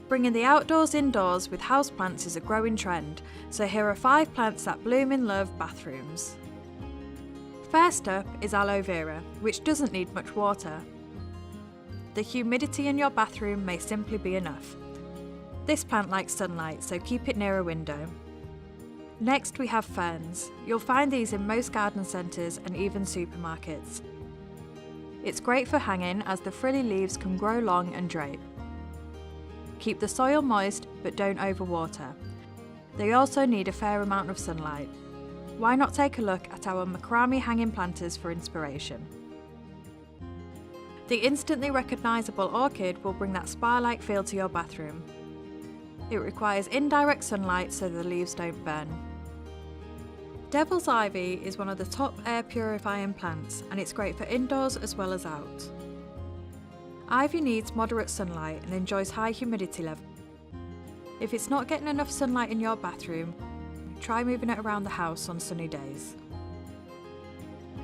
Bringing the outdoors indoors with houseplants is a growing trend, so here are 5 plants that bloom in love bathrooms. First up is aloe vera, which doesn't need much water. The humidity in your bathroom may simply be enough. This plant likes sunlight, so keep it near a window. Next we have ferns. You'll find these in most garden centres and even supermarkets. It's great for hanging as the frilly leaves can grow long and drape. Keep the soil moist but don't overwater. They also need a fair amount of sunlight. Why not take a look at our macrame hanging planters for inspiration? The instantly recognisable orchid will bring that spa-like feel to your bathroom. It requires indirect sunlight so the leaves don't burn. Devil's ivy is one of the top air purifying plants, and it's great for indoors as well as out. Ivy needs moderate sunlight and enjoys high humidity level. If it's not getting enough sunlight in your bathroom, try moving it around the house on sunny days.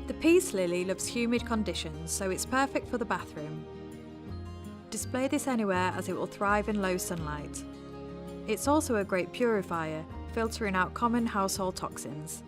The peace lily loves humid conditions, so it's perfect for the bathroom. Display this anywhere as it will thrive in low sunlight. It's also a great purifier, filtering out common household toxins.